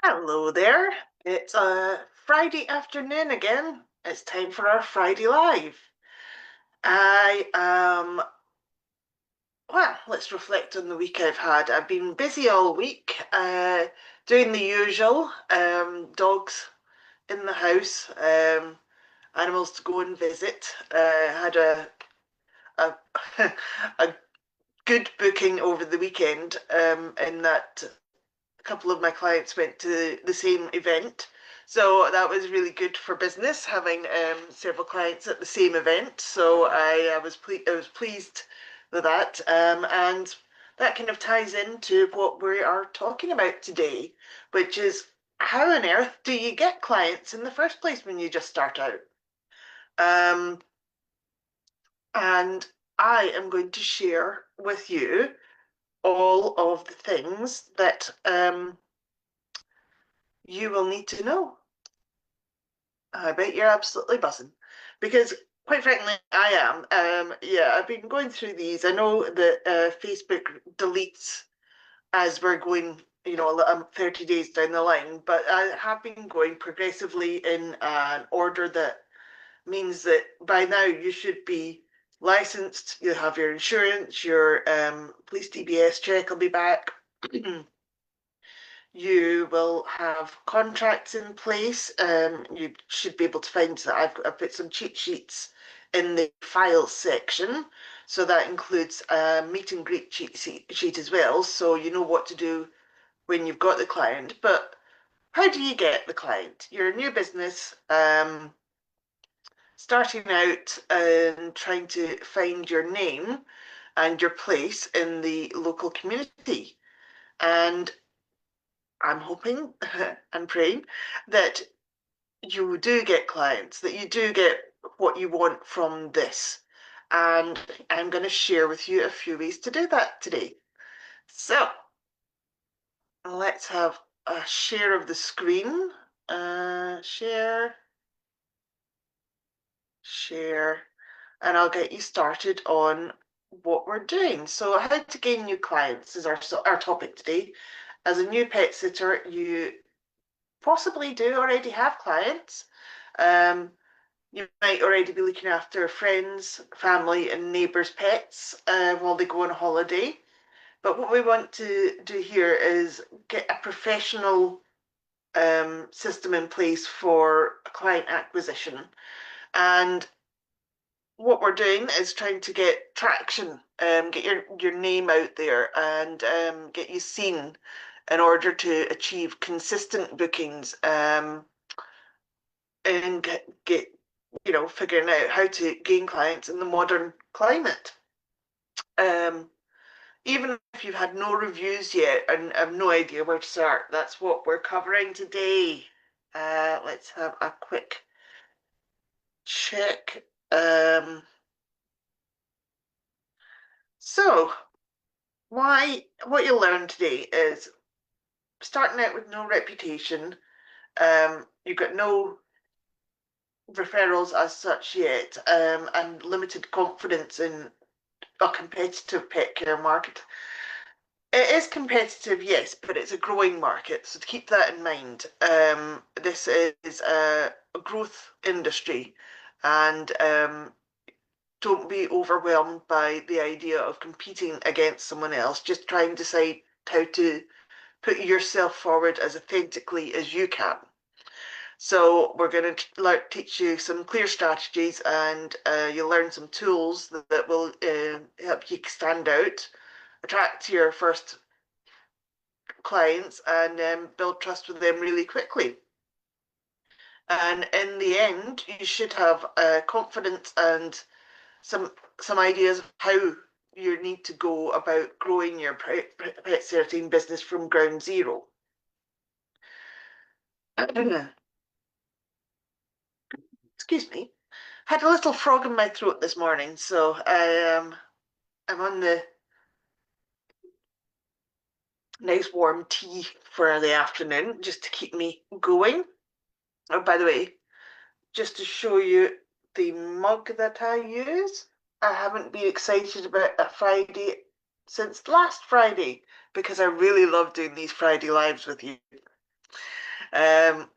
Hello there. It's a Friday afternoon again. It's time for our Friday Live. I well, let's reflect on the week I've had. I've been busy all week, doing the usual, dogs in the house, animals to go and visit. Had a a good booking over the weekend, in that a couple of my clients went to the same event. So that was really good for business, having several clients at the same event. So I was pleased with that. And that kind of ties into what we are talking about today, which is how on earth do you get clients in the first place when you just start out? Um, and I am going to share with you all of the things that you will need to know. I bet you're absolutely buzzing. Because quite frankly, I am. Yeah, I've been going through these. I know that Facebook deletes as we're going, 30 days down the line, but I have been going progressively in an order that means that by now you should be licensed, you have your insurance, your police DBS check will be back. You will have contracts in place. You should be able to find that I've put some cheat sheets in the files section. So that includes a meet and greet sheet as well. So you know what to do when you've got the client. But how do you get the client? You're a new business, starting out and trying to find your name and your place in the local community. And I'm hoping and praying that you do get clients, that you do get what you want from this. And I'm going to share with you a few ways to do that today. So let's have a share of the screen. Share, share, and I'll get you started on what we're doing. So how to gain new clients is our topic today. As a new pet sitter, you possibly do already have clients. Um, You might already be looking after friends, family, and neighbours' pets while they go on holiday. But what we want to do here is get a professional system in place for client acquisition. And what we're doing is trying to get traction, get your name out there and get you seen in order to achieve consistent bookings, and get figuring out how to gain clients in the modern climate. Um, Even if you've had no reviews yet and have no idea where to start, that's what we're covering today. Let's have a quick check. So what you'll learn today is starting out with no reputation. You've got no referrals as such yet, and limited confidence in a competitive pet care market. It is competitive, yes, but it's a growing market, so to keep that in mind. This is a growth industry, and don't be overwhelmed by the idea of competing against someone else. Just try and decide how to put yourself forward as authentically as you can. So we're going to teach you some clear strategies, and you'll learn some tools that will help you stand out, attract your first clients, and build trust with them really quickly. And in the end, you should have confidence and some ideas of how you need to go about growing your pet sitting business from ground zero. Excuse me. Had a little frog in my throat this morning, so I'm on the nice warm tea for the afternoon just to keep me going. Oh, by the way, just to show you the mug that I use, I haven't been excited about a Friday since last Friday because I really love doing these Friday lives with you. Um,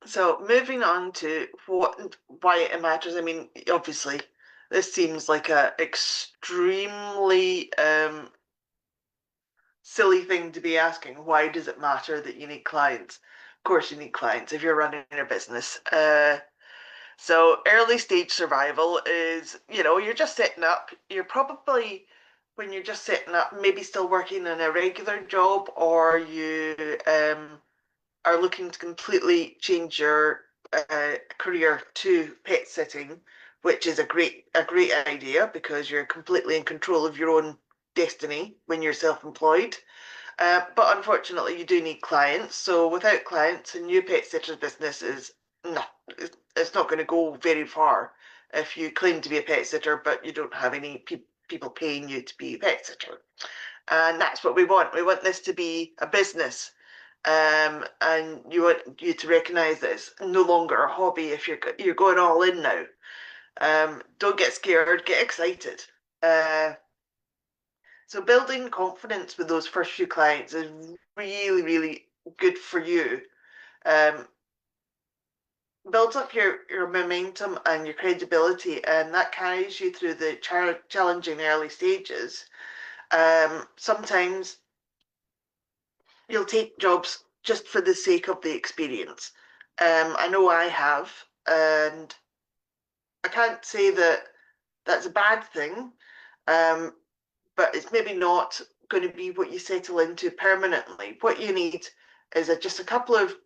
so moving on to why it matters. I mean, obviously, this seems like a extremely silly thing to be asking. Why does it matter that you need clients? Of course, you need clients if you're running a business. So early stage survival is, you're just setting up. You're probably, when you're just setting up, maybe still working in a regular job, or you are looking to completely change your career to pet sitting, which is a great idea because you're completely in control of your own destiny when you're self-employed. But unfortunately, you do need clients. So without clients, a new pet sitter's business is no, it's not going to go very far if you claim to be a pet sitter, but you don't have any people paying you to be a pet sitter. And that's what we want. We want this to be a business. And you want you to recognize that it's no longer a hobby if you're going all in now. Don't get scared, get excited. Uh, so building confidence with those first few clients is really, really good for you. Um, Builds up your momentum and your credibility, and that carries you through the challenging early stages. Sometimes you'll take jobs just for the sake of the experience. I know I have, and I can't say that that's a bad thing, um, but it's maybe not going to be what you settle into permanently. What you need is just a couple of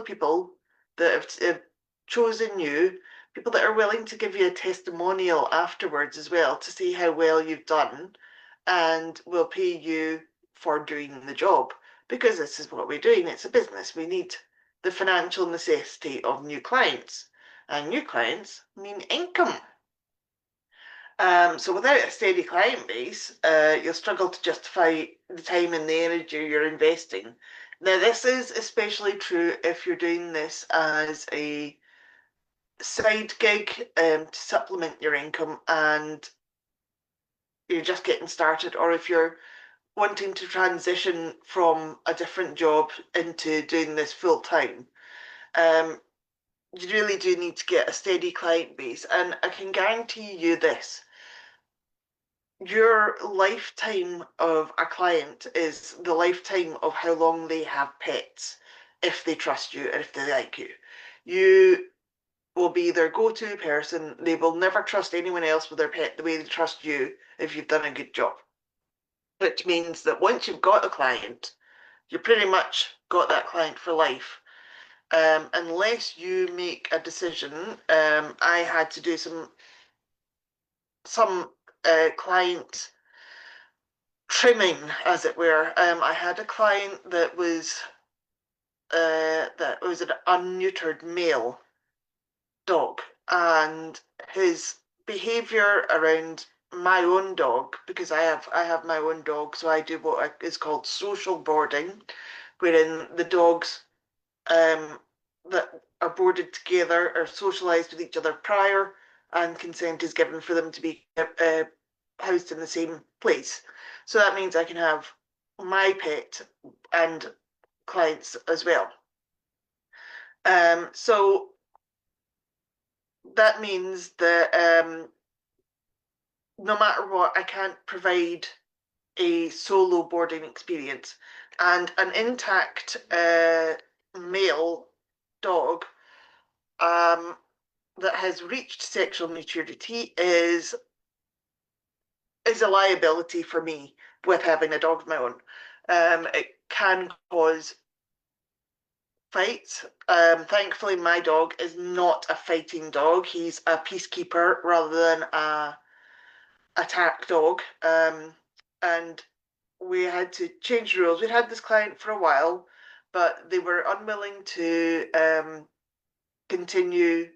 people that have chosen you, people that are willing to give you a testimonial afterwards as well to see how well you've done and will pay you for doing the job because this is what we're doing. It's a business. We need the financial necessity of new clients, and new clients mean income. So without a steady client base, you'll struggle to justify the time and the energy you're investing. Now, this is especially true if you're doing this as a side gig to supplement your income and you're just getting started, or if you're wanting to transition from a different job into doing this full time. Um, you really do need to get a steady client base, and I can guarantee you this. Your lifetime of a client is the lifetime of how long they have pets, if they trust you and if they like you. You will be their go-to person. They will never trust anyone else with their pet the way they trust you if you've done a good job. Which means that once you've got a client, you pretty much got that client for life. Unless you make a decision, I had to do some client trimming, as it were. I had a client that was an unneutered male dog, and his behavior around my own dog, because I have my own dog, so I do what is called social boarding, wherein the dogs that are boarded together are socialized with each other prior, and consent is given for them to be housed in the same place. So that means I can have my pet and clients as well. So that means that no matter what, I can't provide a solo boarding experience. And an intact male dog that has reached sexual maturity is a liability for me with having a dog of my own. It can cause fights. Thankfully, my dog is not a fighting dog. He's a peacekeeper rather than a attack dog. And we had to change the rules. We'd had this client for a while, but they were unwilling to continue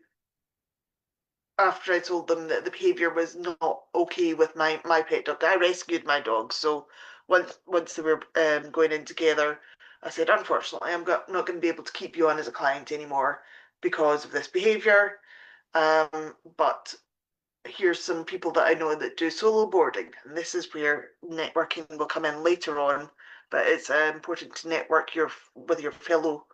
after I told them that the behavior was not okay with my pet dog. I rescued my dog, so once they were going in together, I said, unfortunately, not going to be able to keep you on as a client anymore because of this behavior. But here's some people that I know that do solo boarding, and this is where networking will come in later on but it's important to network with your fellow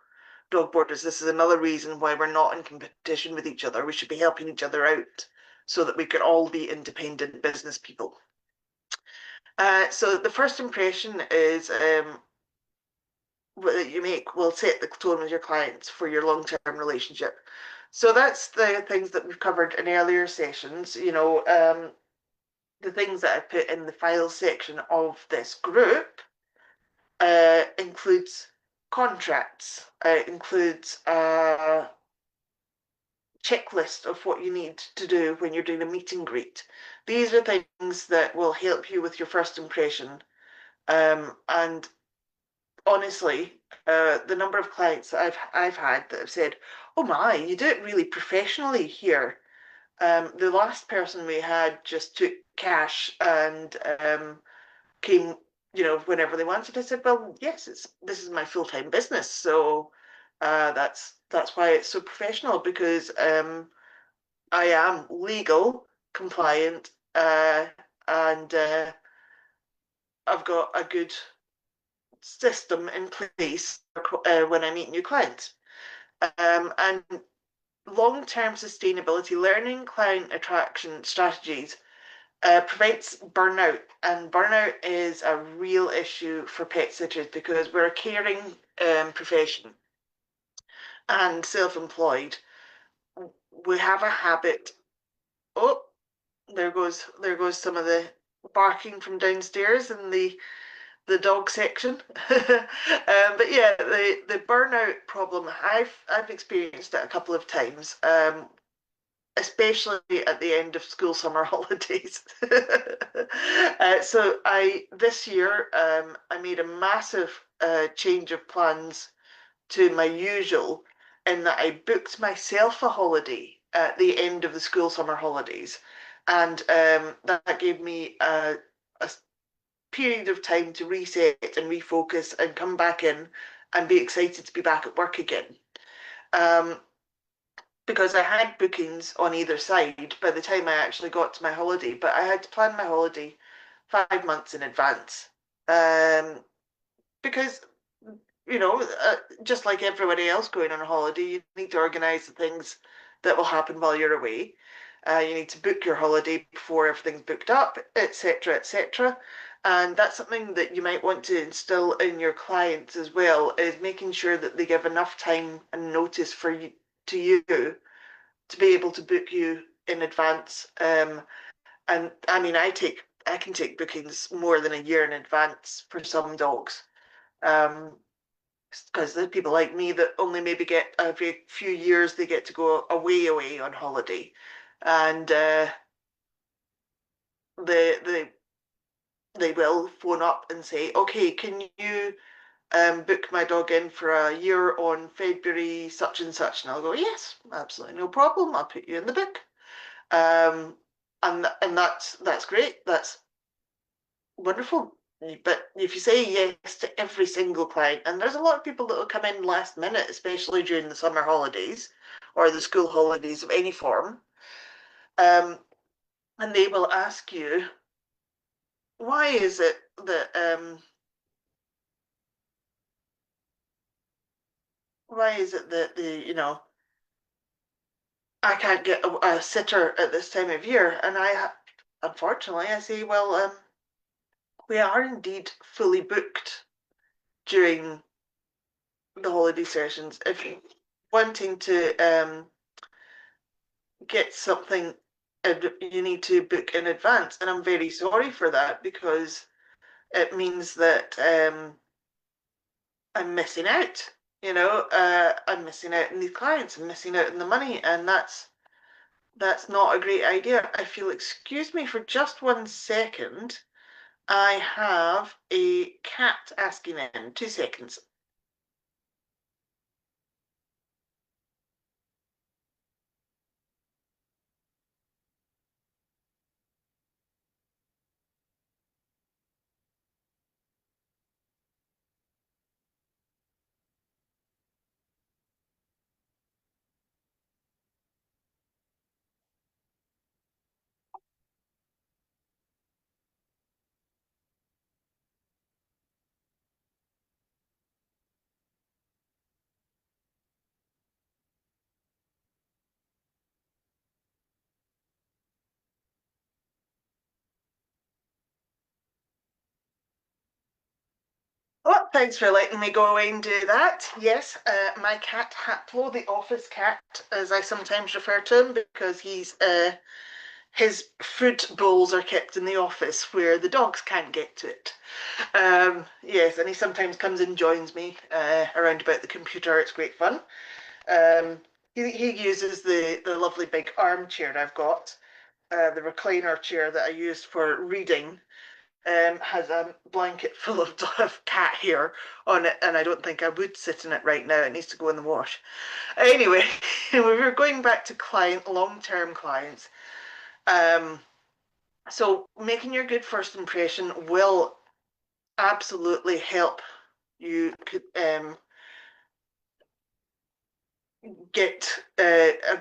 dog boarders. This is another reason why we're not in competition with each other. We should be helping each other out so that we can all be independent business people. So the first impression is that you make will set the tone with your clients for your long-term relationship. So that's the things that we've covered in earlier sessions. The things that I put in the files section of this group includes contracts, includes a checklist of what you need to do when you're doing a meet and greet. These are things that will help you with your first impression. And honestly, the number of clients that I've had that have said, "Oh my, you do it really professionally here." The last person we had just took cash and came, whenever they wanted. I said, "Well, yes, this is my full-time business, so that's why it's so professional because I am legal, compliant, and I've got a good system in place when I meet new clients." And long-term sustainability learning client attraction strategies prevents burnout, and burnout is a real issue for pet sitters because we're a caring profession and self-employed. We have a habit. Oh, there goes some of the barking from downstairs in the dog section. But yeah, the burnout problem, I've experienced it a couple of times, especially at the end of school summer holidays. So I this year I made a massive change of plans to my usual in that I booked myself a holiday at the end of the school summer holidays, and that gave me a period of time to reset and refocus and come back in and be excited to be back at work again. Um, because I had bookings on either side by the time I actually got to my holiday, but I had to plan my holiday 5 months in advance. Um, because, just like everybody else going on a holiday, you need to organise the things that will happen while you're away. You need to book your holiday before everything's booked up, etc., etc. And that's something that you might want to instill in your clients as well, is making sure that they give enough time and notice for you to you to be able to book you in advance. And I mean, I can take bookings more than a year in advance for some dogs. Because there's people like me that only maybe get every few years they get to go away on holiday, and they they will phone up and say, "Okay, can you book my dog in for a year on February such and such?" And I'll go, "Yes, absolutely no problem. I'll put you in the book." Um, and that's great. That's wonderful. But if you say yes to every single client, and there's a lot of people that will come in last minute, especially during the summer holidays or the school holidays of any form, um, and they will ask you, why is it that I can't get a sitter at this time of year? And unfortunately, I say, well, we are indeed fully booked during the holiday sessions. If you're wanting to get something, you need to book in advance, and I'm very sorry for that because it means that I'm missing out. I'm missing out on these clients. I'm missing out on the money, and that's not a great idea. If you'll excuse me for just 1 second, I have a cat asking in. 2 seconds. Well, thanks for letting me go away and do that. Yes, my cat Haplo, the office cat, as I sometimes refer to him, because his food bowls are kept in the office where the dogs can't get to it. Yes, and he sometimes comes and joins me around about the computer. It's great fun. Um, he uses the lovely big armchair I've got, the recliner chair that I use for reading. Has a blanket full of cat hair on it, and I don't think I would sit in it right now. It needs to go in the wash. Anyway, we were going back to long-term clients. Um, so making your good first impression will absolutely help you get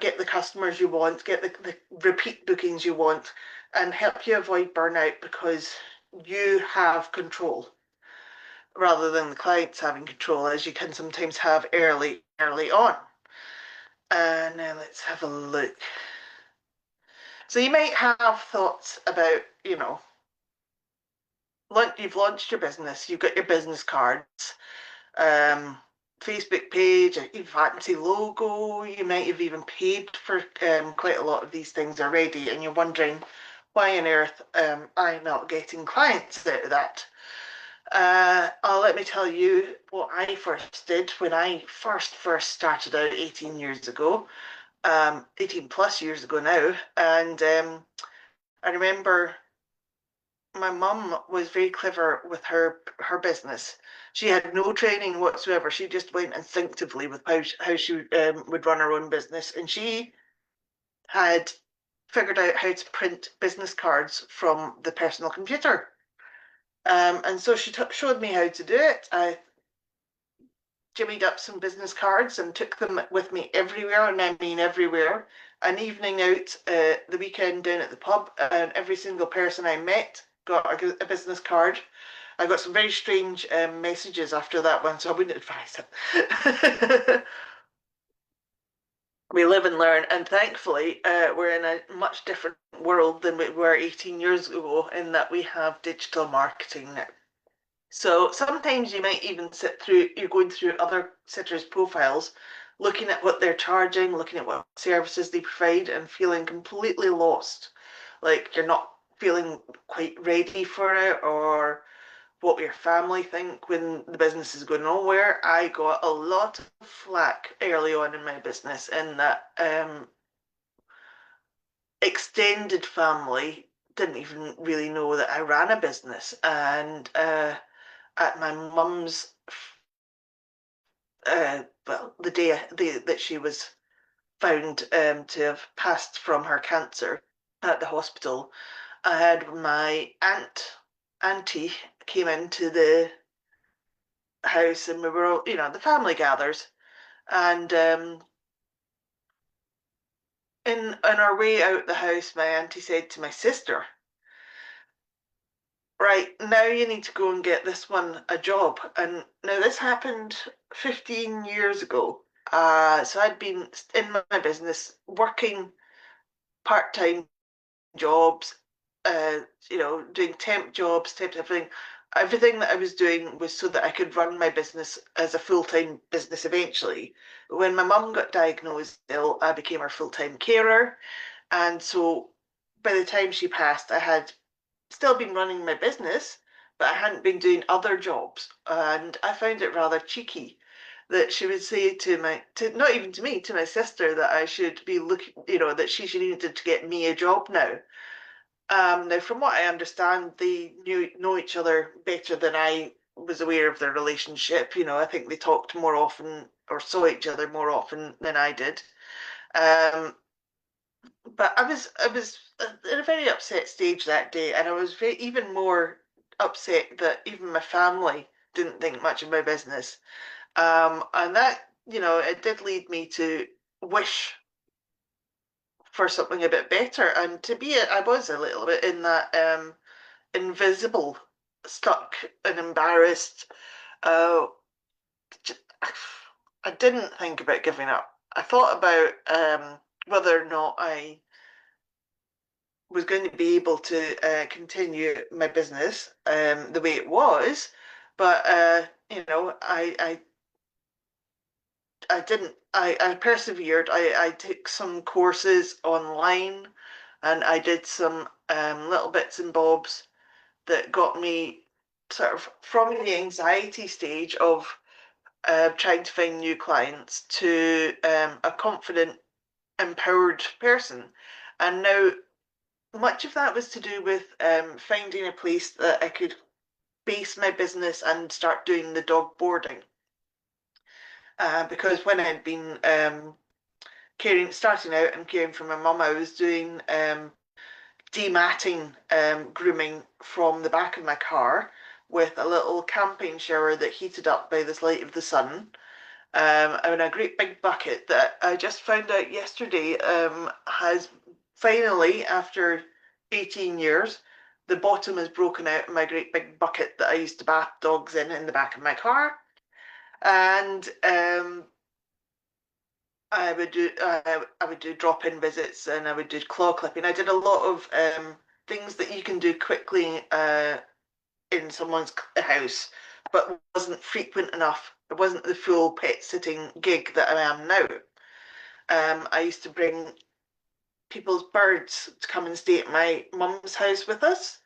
get the customers you want, get the repeat bookings you want, and help you avoid burnout because you have control rather than the clients having control, as you can sometimes have early on. And now let's have a look. So you might have thoughts about, you've launched your business, you've got your business cards, um, Facebook page, a fancy logo. You might have even paid for quite a lot of these things already, and you're wondering why on earth I'm not getting clients out of that. Let me tell you what I first did when I first started out 18 years ago, 18 plus years ago now. And I remember my mum was very clever with her business. She had no training whatsoever. She just went instinctively with how she would run her own business, and she had figured out how to print business cards from the personal computer. And so she showed me how to do it. I jimmied up some business cards and took them with me everywhere, and I mean everywhere. An evening out, the weekend down at the pub, and every single person I met got a business card. I got some very strange messages after that one, so I wouldn't advise it. We live and learn, and thankfully, we're in a much different world than we were 18 years ago in that we have digital marketing now. So sometimes you might even you're going through other sitters' profiles, looking at what they're charging, looking at what services they provide, and feeling completely lost. Like you're not feeling quite ready for it, or what your family think when the business is going nowhere. I got a lot of flack early on in my business in that extended family didn't even really know that I ran a business. And at my mum's well, the day that she was found to have passed from her cancer at the hospital, I had my auntie came into the house, and we were all, the family gathers, and in our way out the house, my auntie said to my sister, "Right, now you need to go and get this one a job." And now this happened 15 years ago. So I'd been in my business working part-time jobs, uh, doing temp jobs, temp everything. Everything that I was doing was so that I could run my business as a full-time business eventually. When my mum got diagnosed ill, I became her full-time carer. And so by the time she passed, I had still been running my business, but I hadn't been doing other jobs. And I found it rather cheeky that she would say not even to me, to my sister, that I should be looking, that she should needed to get me a job now. Now, from what I understand, they know each other better than I was aware of their relationship. I think they talked more often or saw each other more often than I did. Um, but I was in a very upset stage that day, and I was even more upset that even my family didn't think much of my business. And that, it did lead me to wish for something a bit better, and I was a little bit in that invisible, stuck and embarrassed. Uh, I didn't think about giving up. I thought about whether or not I was going to be able to continue my business the way it was, But I didn't. I persevered. I took some courses online, and I did some little bits and bobs that got me sort of from the anxiety stage of trying to find new clients to a confident, empowered person. And now much of that was to do with finding a place that I could base my business and start doing the dog boarding. Because when I'd been starting out and caring for my mum, I was doing dematting grooming from the back of my car with a little camping shower that heated up by the light of the sun. And a great big bucket that I just found out yesterday has finally, after 18 years, the bottom is broken out of my great big bucket that I used to bath dogs in the back of my car. And I would do drop-in visits and I would do claw clipping. I did a lot of things that you can do quickly in someone's house, but wasn't frequent enough. It wasn't the full pet sitting gig that I am now. I used to bring people's birds to come and stay at my mum's house with us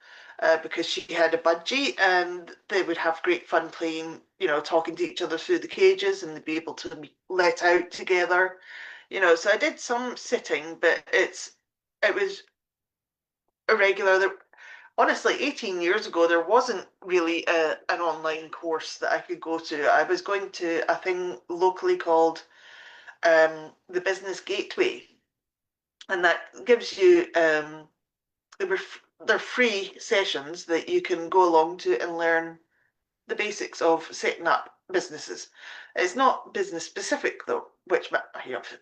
because she had a budgie and they would have great fun playing, talking to each other through the cages and they'd be able to be let out together. So I did some sitting, but it was irregular. Honestly, 18 years ago, there wasn't really an online course that I could go to. I was going to a thing locally called the Business Gateway, and that gives you they're free sessions that you can go along to and learn the basics of setting up businesses. It's not business specific though, which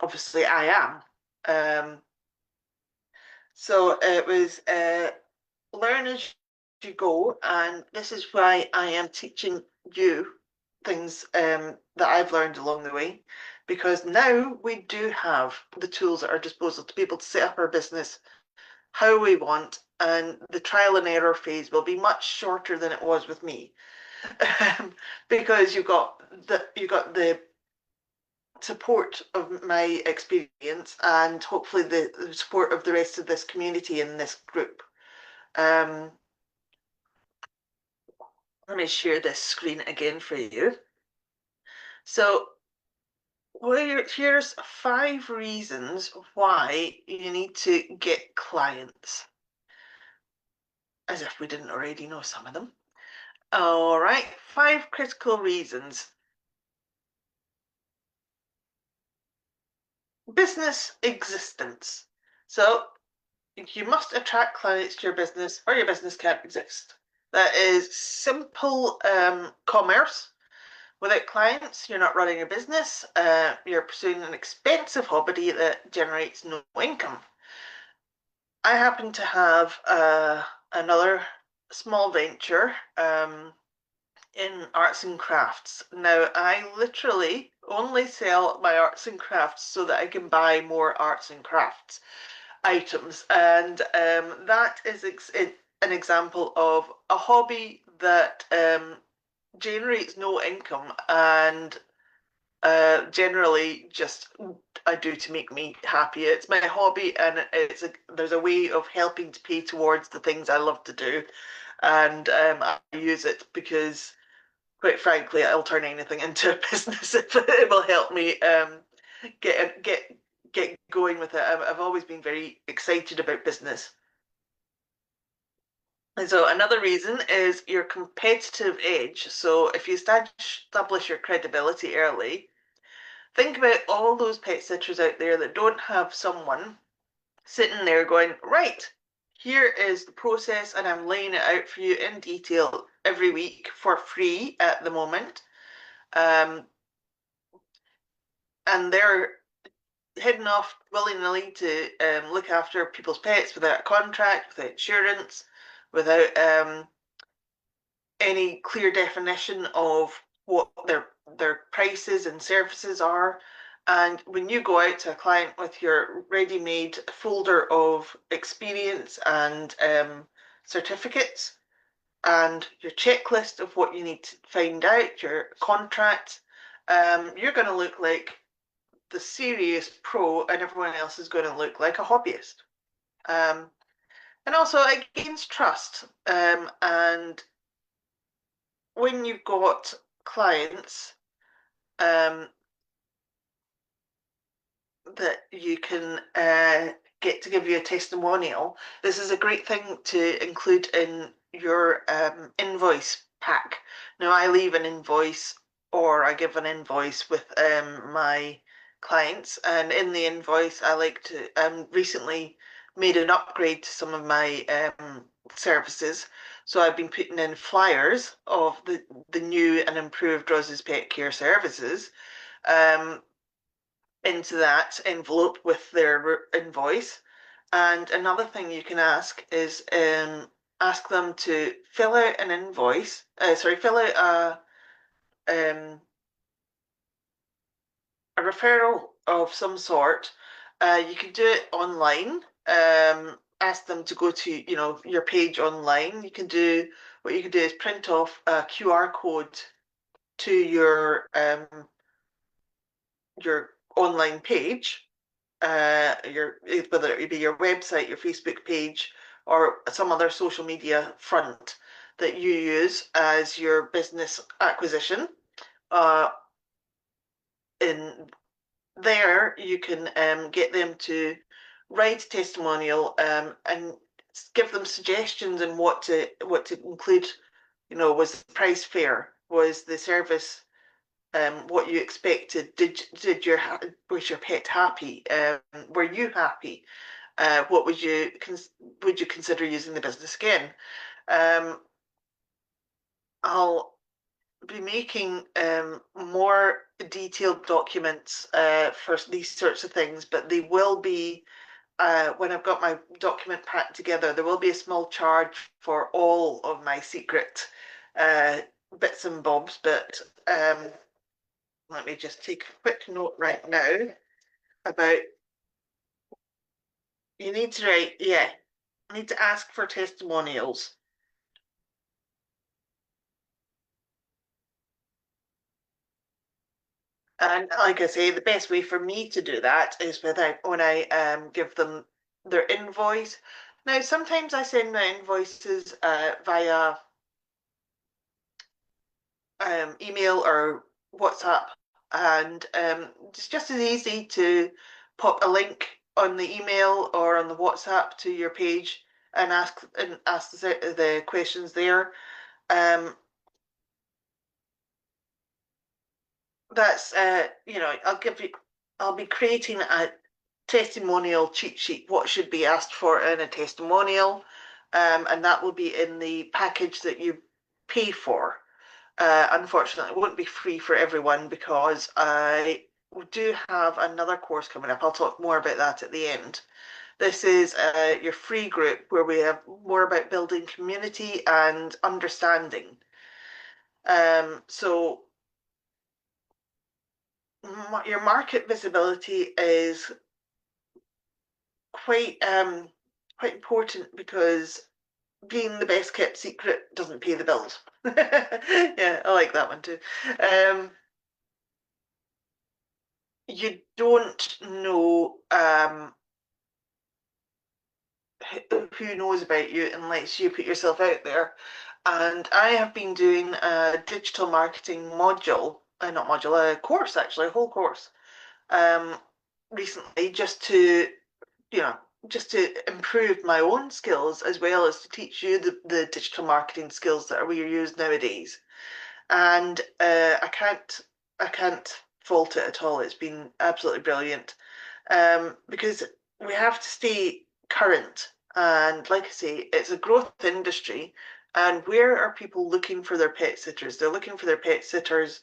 obviously I am. So it was learn as you go, and this is why I am teaching you things that I've learned along the way, because now we do have the tools at our disposal to be able to set up our business how we want, and the trial and error phase will be much shorter than it was with me, because you've got the support of my experience and hopefully the support of the rest of this community in this group. Um, Let me share this screen again for you. So here's 5 reasons why you need to get clients, as if we didn't already know some of them. All right, 5 critical reasons. Business existence. So you must attract clients to your business or your business can't exist. That is simple commerce. Without clients, you're not running a business. You're pursuing an expensive hobby that generates no income. I happen to have another small venture in arts and crafts. Now, I literally only sell my arts and crafts so that I can buy more arts and crafts items. And that is an example of a hobby that generates no income and generally just I do to make me happy. It's my hobby, and there's a way of helping to pay towards the things I love to do, and I use it because, quite frankly, I'll turn anything into a business if it will help me get get going with it. I've always been very excited about business. And so another reason is your competitive edge. So if you establish your credibility early, think about all those pet sitters out there that don't have someone sitting there going, right, here is the process, and I'm laying it out for you in detail every week for free at the moment. And they're heading off willy-nilly to look after people's pets without a contract, without insurance, without any clear definition of what their prices and services are. And when you go out to a client with your ready-made folder of experience and certificates, and your checklist of what you need to find out, your contract, you're going to look like the serious pro, and everyone else is going to look like a hobbyist. Um, and also, it gains trust. And when you've got clients, um, that you can get to give you a testimonial. This is a great thing to include in your invoice pack. Now, I leave an invoice or I give an invoice with my clients, and in the invoice, I like to recently made an upgrade to some of my services. So I've been putting in flyers of the new and improved Rose's Pet Care services. Um, into that envelope with their invoice. And another thing you can ask is ask them to fill out an invoice, fill out a referral of some sort. You can do it online. Ask them to go to, your page online. What you can do is print off a QR code to your online page, whether it be your website, your Facebook page, or some other social media front that you use as your business acquisition. Uh, in there, you can get them to write a testimonial and give them suggestions on what to include. Was the price fair? Was the service what you expected? Was your pet happy? Were you happy? What would you consider using the business again? Um, I'll be making more detailed documents for these sorts of things, but they will be when I've got my document packed together. There will be a small charge for all of my secret uh, bits and bobs, but let me just take a quick note right now about you need to write, yeah, you need to ask for testimonials. And like I say, the best way for me to do that is when I give them their invoice. Now, sometimes I send my invoices via email or WhatsApp, and it's just as easy to pop a link on the email or on the WhatsApp to your page and ask the questions there. Um, that's I'll be creating a testimonial cheat sheet. What should be asked for in a testimonial, and that will be in the package that you pay for. Unfortunately, it won't be free for everyone because I do have another course coming up. I'll talk more about that at the end. This is your free group where we have more about building community and understanding. So your market visibility is quite important because being the best kept secret doesn't pay the bills. Yeah, I like that one too. Um, you don't know who knows about you unless you put yourself out there. And I have been doing a digital marketing module, not module, a course actually, a whole course, um, recently you know, just to improve my own skills as well as to teach you the digital marketing skills that we use nowadays. And I can't fault it at all. It's been absolutely brilliant because we have to stay current. And like I say, it's a growth industry. And where are people looking for their pet sitters? They're looking for their pet sitters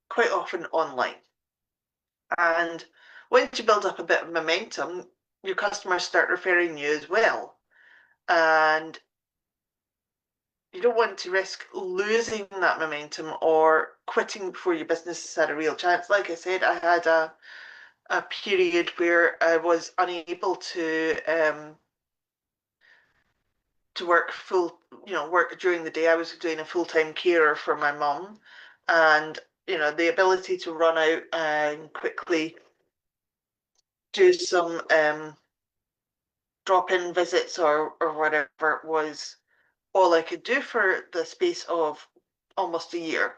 quite often online. And once you build up a bit of momentum, your customers start referring you as well. And you don't want to risk losing that momentum or quitting before your business has had a real chance. Like I said, I had a period where I was unable to work work during the day. I was doing a full-time carer for my mum, and the ability to run out and quickly do some drop-in visits or whatever was all I could do for the space of almost a year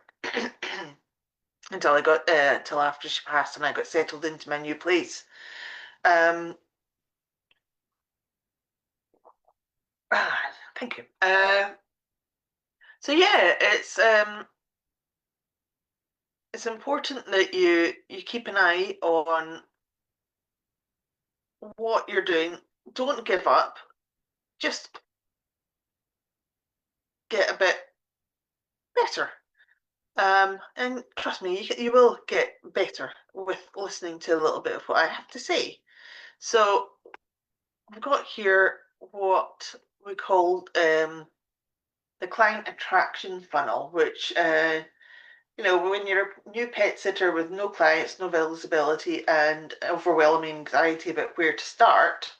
until I got till after she passed and I got settled into my new place. Um, Thank you. So yeah, it's important that you keep an eye on what you're doing. Don't give up. Just get a bit better. And trust me, you will get better with listening to a little bit of what I have to say. So I've got here what we call the client attraction funnel, which when you're a new pet sitter with no clients, no visibility, and overwhelming anxiety about where to start,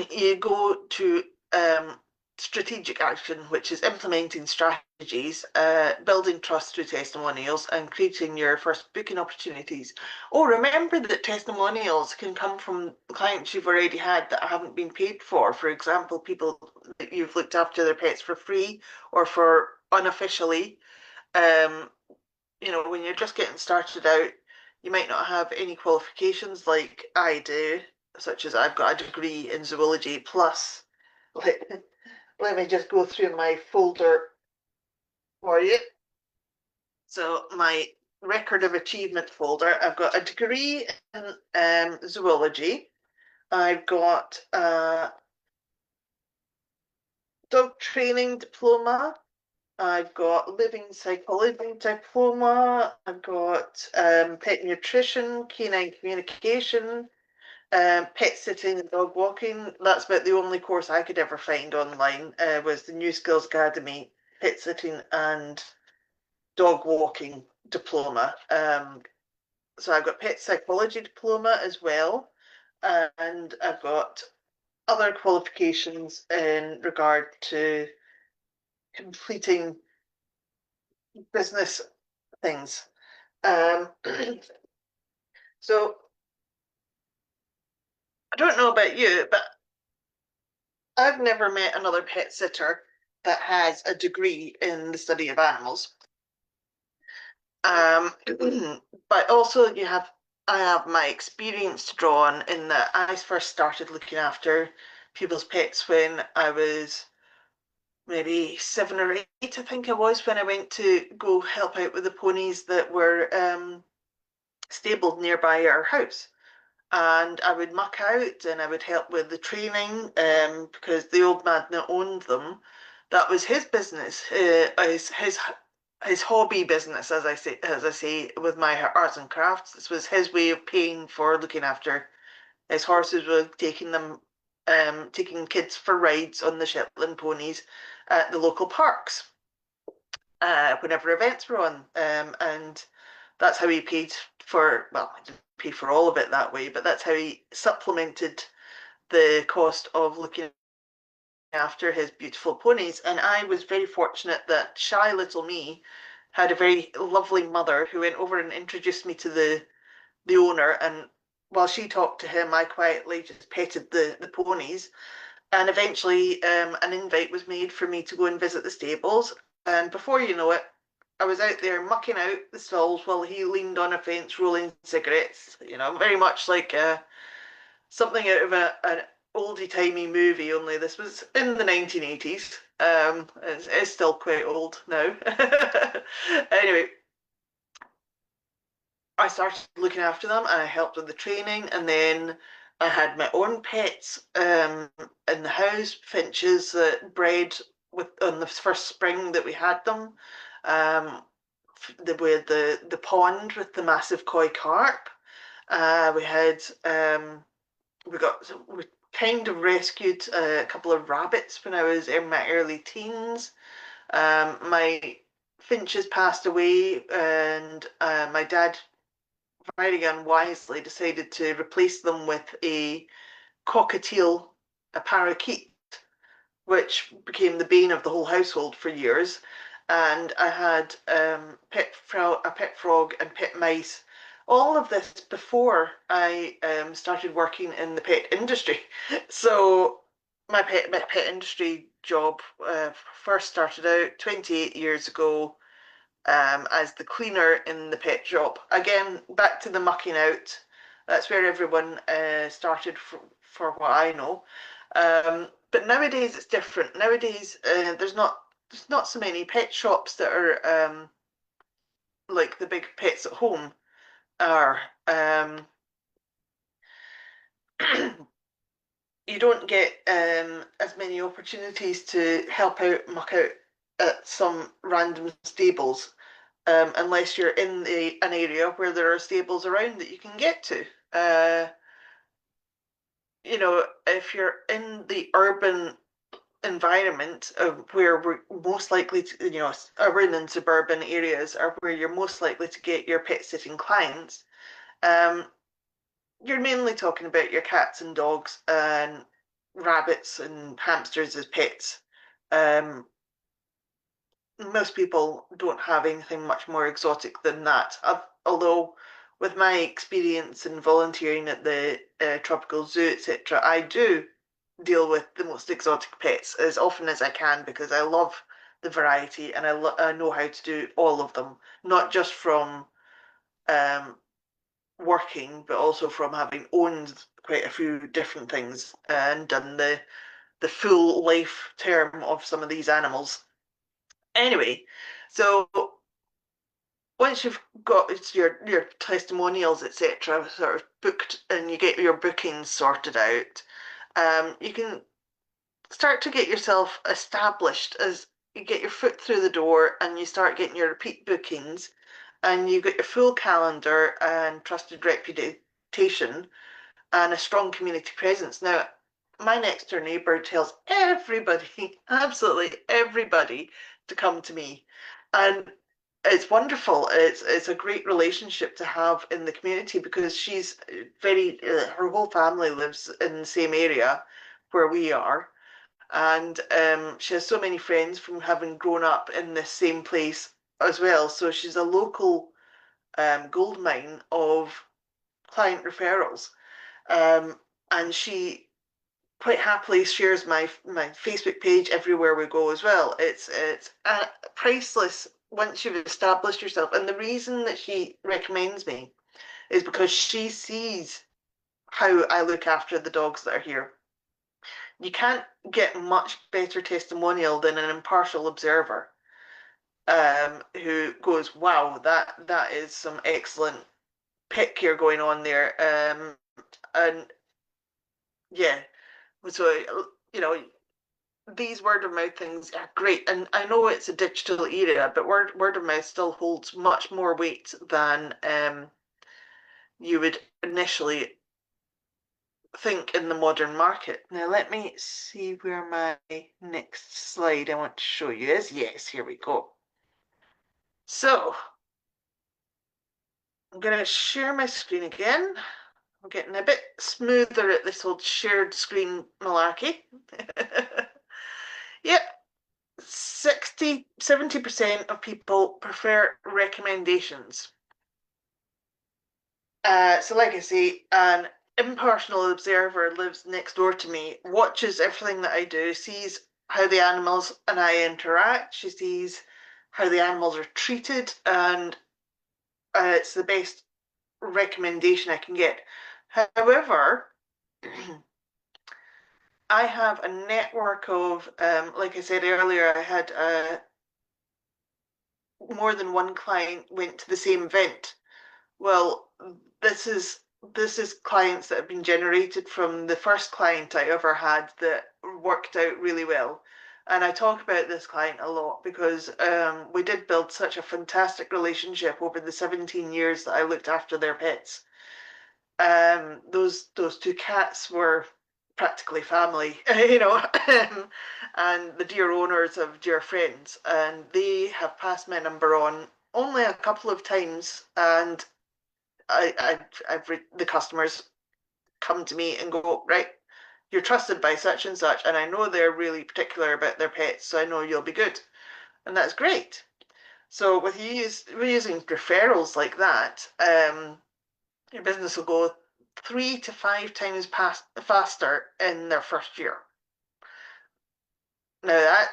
you go to strategic action, which is implementing strategies, building trust through testimonials, and creating your first booking opportunities. Oh, remember that testimonials can come from clients you've already had that haven't been paid for. For example, people that you've looked after their pets for free or for unofficially. Um, when you're just getting started out, you might not have any qualifications like I do, such as I've got a degree in zoology plus. Let, let me just go through my folder for you. So my record of achievement folder, I've got a degree in zoology. I've got a dog training diploma. I've got living psychology diploma. I've got pet nutrition, canine communication, pet sitting and dog walking. That's about the only course I could ever find online was the New Skills Academy pet sitting and dog walking diploma. So I've got pet psychology diploma as well, and I've got other qualifications in regard to completing business things. Um, so I don't know about you, but I've never met another pet sitter that has a degree in the study of animals. Um, but also I have my experience to draw on in that I first started looking after people's pets when I was maybe 7 or 8, I think I was, when I went to go help out with the ponies that were stabled nearby our house. And I would muck out and I would help with the training because the old man that owned them, that was his business, his hobby business, as I say, with my arts and crafts. This was his way of paying for looking after his horses, with taking kids for rides on the Shetland ponies at the local parks whenever events were on, and that's how he paid for. Well, I didn't pay for all of it that way, but that's how he supplemented the cost of looking after his beautiful ponies. And I was very fortunate that shy little me had a very lovely mother who went over and introduced me to the owner. And while she talked to him, I quietly just petted the ponies. And eventually, an invite was made for me to go and visit the stables. And before you know it, I was out there mucking out the stalls while he leaned on a fence rolling cigarettes. Very much like something out of an oldie-timey movie, only this was in the 1980s. It's still quite old now. Anyway, I started looking after them and I helped with the training, and then I had my own pets in the house, finches that bred on the first spring that we had them. Um, with the pond with the massive koi carp. We had we kind of rescued a couple of rabbits when I was in my early teens. My finches passed away, and my dad very unwisely decided to replace them with a cockatiel, a parakeet. which became the bane of the whole household for years. And I had a pet frog and pet mice. All of this before I started working in the pet industry. So my pet industry job first started out 28 years ago as the cleaner in the pet shop. Again, back to the mucking out. That's where everyone started for what I know. But nowadays it's different. Nowadays there's not so many pet shops that are like the big pets at home are. You don't get as many opportunities to help out, muck out at some random stables unless you're in an area where there are stables around that you can get to. If you're in the urban environment where we're most likely to, urban and suburban areas are where you're most likely to get your pet sitting clients, um, you're mainly talking about your cats and dogs and rabbits and hamsters as pets. Um, Most people don't have anything much more exotic than that. Although, with my experience in volunteering at the tropical zoo, etc., I do deal with the most exotic pets as often as I can because I love the variety and I know how to do all of them, not just from um, working, but also from having owned quite a few different things and done the full life term of some of these animals. Anyway, so once you've got your testimonials, etc., sort of booked and you get your bookings sorted out, you can start to get yourself established as you get your foot through the door and you start getting your repeat bookings and you get your full calendar and trusted reputation and a strong community presence. Now, my next door neighbour tells everybody, absolutely everybody, to come to me. And it's wonderful. It's a great relationship to have in the community because she's her whole family lives in the same area where we are. And she has so many friends from having grown up in the same place as well. So she's a local gold mine of client referrals. Um, and she quite happily shares my Facebook page everywhere we go as well. It's priceless once you've established yourself. And the reason that she recommends me is because she sees how I look after the dogs that are here. You can't get much better testimonial than an impartial observer who goes, "Wow, that is some excellent pet care going on there." And yeah, so these word of mouth things are great, and I know it's a digital era, but word of mouth still holds much more weight than you would initially think in the modern market. Now let me see where my next slide I want to show you is. Yes, here we go. So I'm going to share my screen again. I'm getting a bit smoother at this old shared screen malarkey. Yep, 70% of people prefer recommendations. So like I say, an impartial observer lives next door to me, watches everything that I do, sees how the animals and I interact. She sees how the animals are treated, and it's the best recommendation I can get. However, I have a network of, like I said earlier, I had more than one client went to the same event. Well, this is this is clients that have been generated from the first client I ever had that worked out really well. And I talk about this client a lot because we did build such a fantastic relationship over the 17 years that I looked after their pets. Those two cats were practically family, and the dear owners of dear friends, and they have passed my number on only a couple of times, and the customers come to me and go, right, you're trusted by such and such, and I know they're really particular about their pets, so I know you'll be good. And that's great. So with using referrals like that, your business will go 3 to 5 times faster in their first year. Now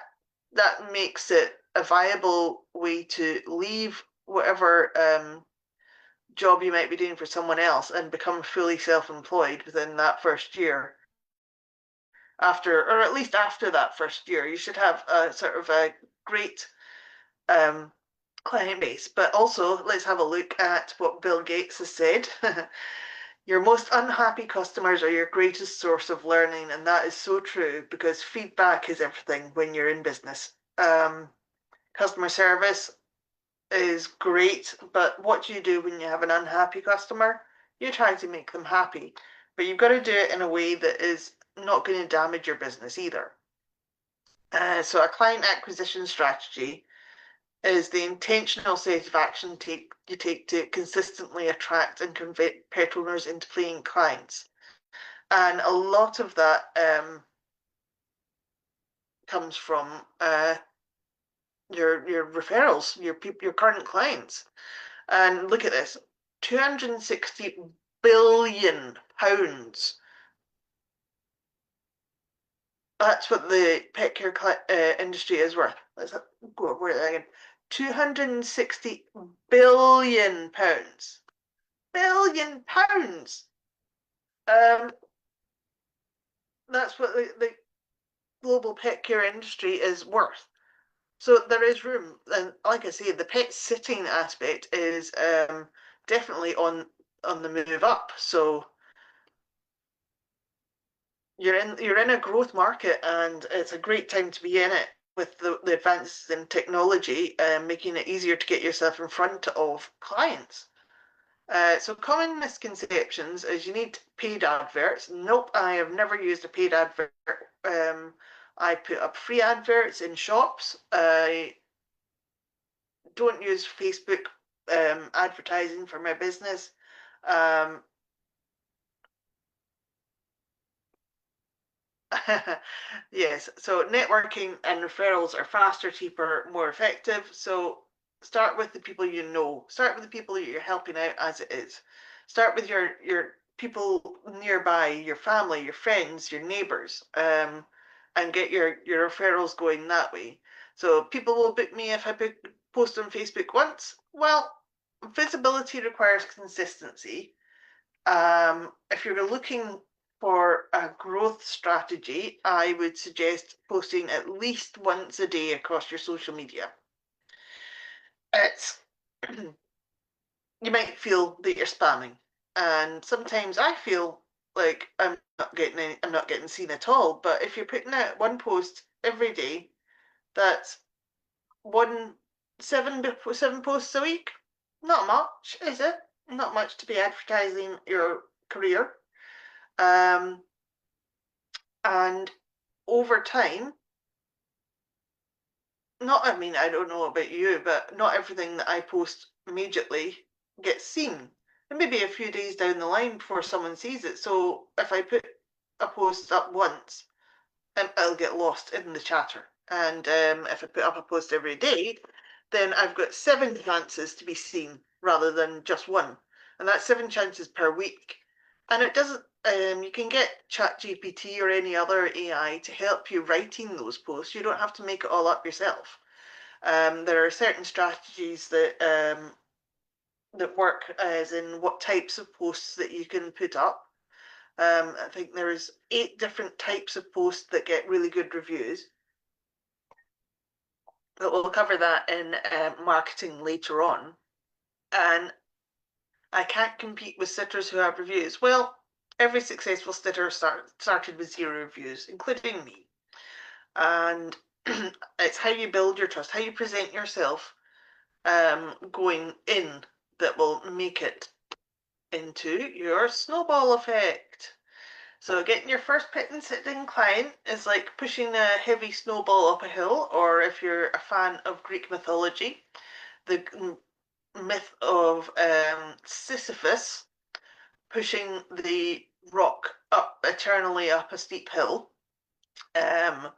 that makes it a viable way to leave whatever job you might be doing for someone else and become fully self-employed within that first year. After, or at least after that first year, you should have a sort of a great um, client base. But also, let's have a look at what Bill Gates has said. Your most unhappy customers are your greatest source of learning, and that is so true because feedback is everything when you're in business. Customer service is great, but what do you do when you have an unhappy customer? You try to make them happy, but you've got to do it in a way that is not going to damage your business either. So a client acquisition strategy is the intentional set of action you take to consistently attract and convert pet owners into paying clients. And a lot of that comes from your referrals, your current clients. And look at this, 260 billion pounds. That's what the pet care industry is worth. Let's go over it again. 260 billion pounds. Billion pounds. Um, that's what the global pet care industry is worth. So there is room, and like I say, the pet sitting aspect is definitely on the move up. So you're in a growth market, and it's a great time to be in it with the advances in technology, making it easier to get yourself in front of clients. So common misconceptions is you need paid adverts. Nope, I have never used a paid advert. I put up free adverts in shops. I don't use Facebook advertising for my business. Um, yes, so networking and referrals are faster, cheaper, more effective. So start with the people you know. Start with the people that you're helping out as it is. Start with your people nearby, your family, your friends, your neighbors, and get your referrals going that way. So people will book me if I post on Facebook once. Well, visibility requires consistency. If you're looking for a growth strategy, I would suggest posting at least once a day across your social media. It's you might feel that you're spamming, and sometimes I feel like I'm not getting seen at all. But if you're putting out one post every day, that's one seven posts a week. Not much, is it? Not much to be advertising your career. Um, and over time, I mean, I don't know about you, but not everything that I post immediately gets seen. And maybe a few days down the line before someone sees it. So if I put a post up once, it'll get lost in the chatter. And if I put up a post every day, then I've got 7 chances to be seen rather than just one. And that's 7 chances per week. And it doesn't, you can get ChatGPT or any other AI to help you writing those posts. You don't have to make it all up yourself. There are certain strategies that work as in what types of posts that you can put up. I think there's 8 different types of posts that get really good reviews. But we'll cover that in marketing later on. And I can't compete with sitters who have reviews. Well, every successful sitter started with 0 reviews, including me. And it's how you build your trust, how you present yourself going in that will make it into your snowball effect. So getting your first pet sitting client is like pushing a heavy snowball up a hill, or if you're a fan of Greek mythology, the myth of Sisyphus pushing the rock up eternally up a steep hill. Um,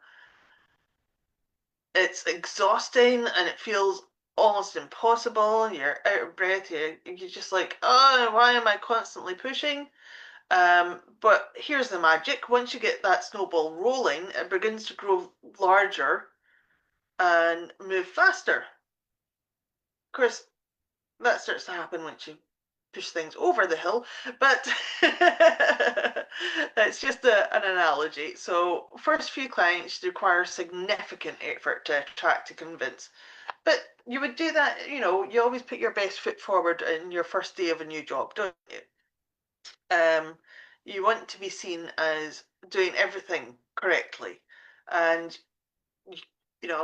it's exhausting and it feels almost impossible. You're out of breath. You're just like, oh, why am I constantly pushing? But here's the magic. Once you get that snowball rolling, it begins to grow larger and move faster. Of course, that starts to happen once you push things over the hill, but it's just an analogy. So first few clients require significant effort to attract to convince. But you would do that, you always put your best foot forward in your first day of a new job, don't you? You want to be seen as doing everything correctly. And,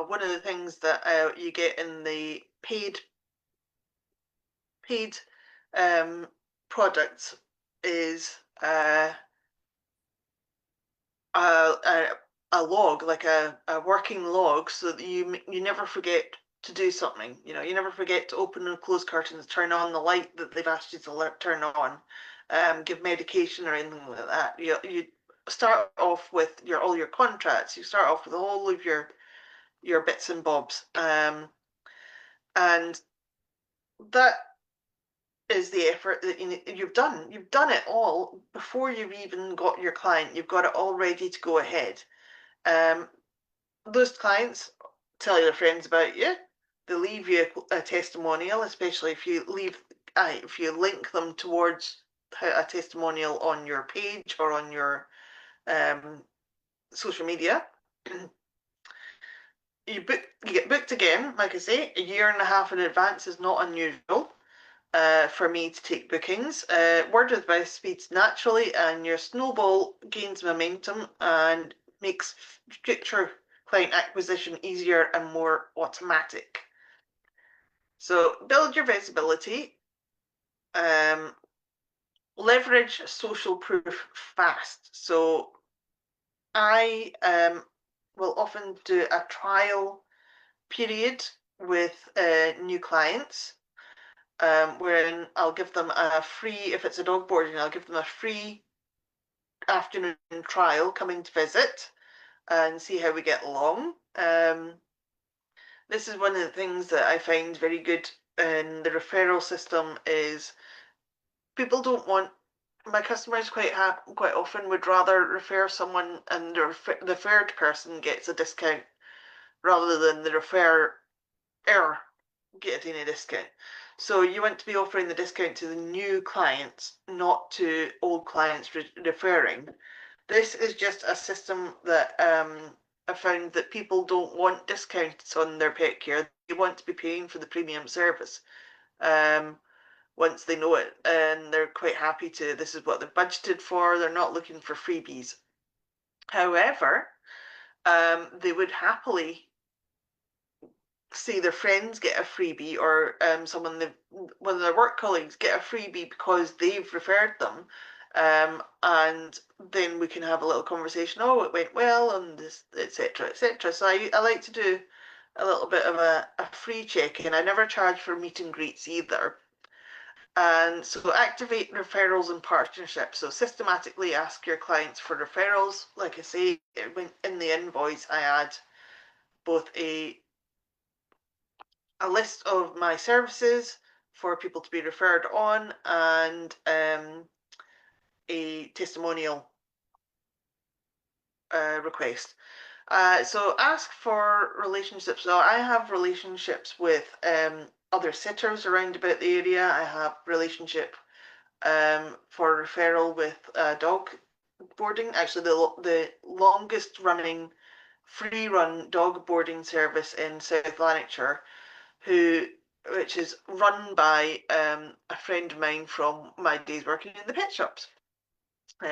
one of the things that you get in the paid um, products is a, a log, like a working log, so that you never forget to do something. You never forget to open and close curtains, turn on the light that they've asked you to turn on, give medication or anything like that. You start off with all your contracts. You start off with all of your bits and bobs, and that is the effort that you've done. You've done it all before you've even got your client. You've got it all ready to go ahead. Um, those clients tell their friends about you. They leave you a testimonial, especially if you link them towards a testimonial on your page or on your um, social media. You get booked again. Like I say, a year and a half in advance is not unusual for me to take bookings. Word of mouth speeds naturally, and your snowball gains momentum and makes future client acquisition easier and more automatic. So build your visibility, um, leverage social proof fast. So I will often do a trial period with new clients, wherein I'll give them a free, if it's a dog boarding, I'll give them a free afternoon trial coming to visit and see how we get along. This is one of the things that I find very good in the referral system is people don't want, my customers quite often would rather refer someone and the referred person gets a discount rather than the referrer getting a discount. So you want to be offering the discount to the new clients, not to old clients referring. This is just a system that I found that people don't want discounts on their pet care. They want to be paying for the premium service once they know it, and they're quite happy to. This is what they're budgeted for. They're not looking for freebies. However, they would happily see their friends get a freebie or one of their work colleagues get a freebie because they've referred them, and then we can have a little conversation. Oh, it went well, and this, etc., etc. So I like to do a little bit of a free check-in. I never charge for meet and greets either. And so activate referrals and partnerships. So systematically ask your clients for referrals. Like I say, in the invoice, I add both a list of my services for people to be referred on and a testimonial request. So ask for relationships. So I have relationships with other sitters around about the area. I have relationship for referral with dog boarding. Actually, the longest running free run dog boarding service in South Lanarkshire, which is run by a friend of mine from my days working in the pet shops.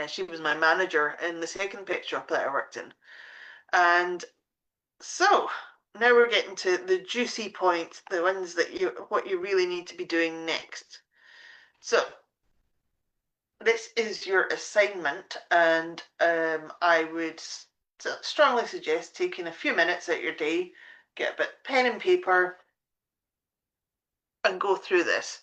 She was my manager in the second pet shop that I worked in. And so now we're getting to the juicy point, the ones that what you really need to be doing next. So this is your assignment, and I would strongly suggest taking a few minutes out your day, get a bit pen and paper, and go through this.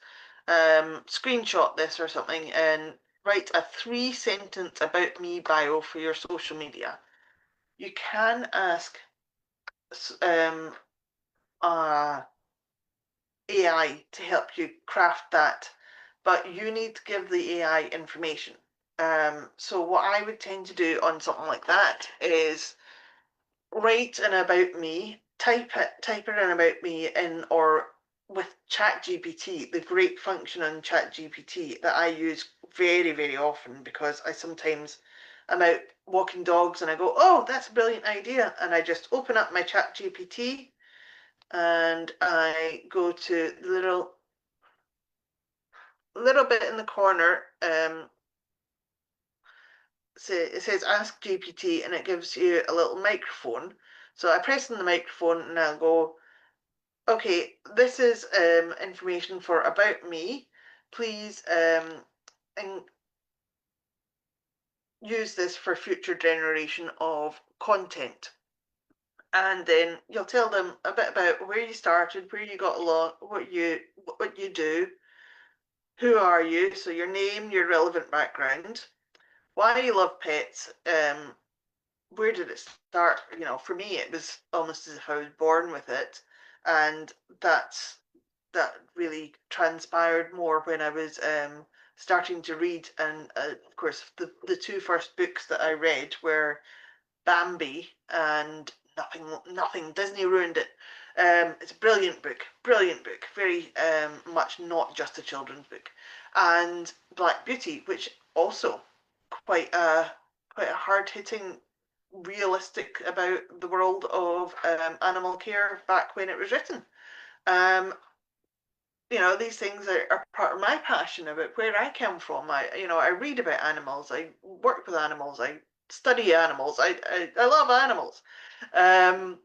Screenshot this or something, and write a 3 sentence about me bio for your social media. You can ask uh, AI to help you craft that, but you need to give the AI information. So what I would tend to do on something like that is write an about me, type in an about me in or with ChatGPT, the great function on ChatGPT that I use very, very often because I sometimes I'm out walking dogs and I go, oh, that's a brilliant idea. And I just open up my ChatGPT and I go to the little bit in the corner. So it says ask GPT and it gives you a little microphone. So I press on the microphone and I'll go, okay, this is information for about me. Please and use this for future generation of content. And then you'll tell them a bit about where you started, where you got along, what you do, who are you, so your name, your relevant background, why you love pets, where did it start? You know, for me, it was almost as if I was born with it, and that really transpired more when I was starting to read. And of course, the two first books that I read were Bambi and nothing. Disney ruined it. It's a brilliant book, very much not just a children's book, and Black Beauty, which also quite a quite a hard hitting, realistic about the world of animal care back when it was written. Um, these things are part of my passion about where I come from. I read about animals. I work with animals. I study animals. I love animals. Um,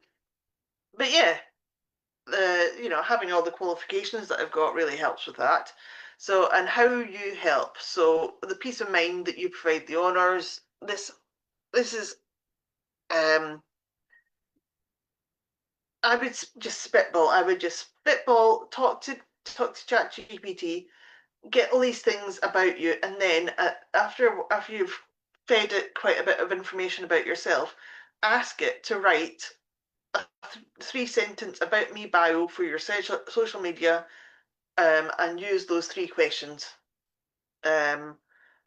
but yeah, having all the qualifications that I've got really helps with that. So, and how you help. So the peace of mind that you provide the owners. This is um just spitball. I would just spitball, talk to ChatGPT, get all these things about you, and then after you've fed it quite a bit of information about yourself, ask it to write a 3 sentence about me bio for your social media, and use those 3 questions. Um,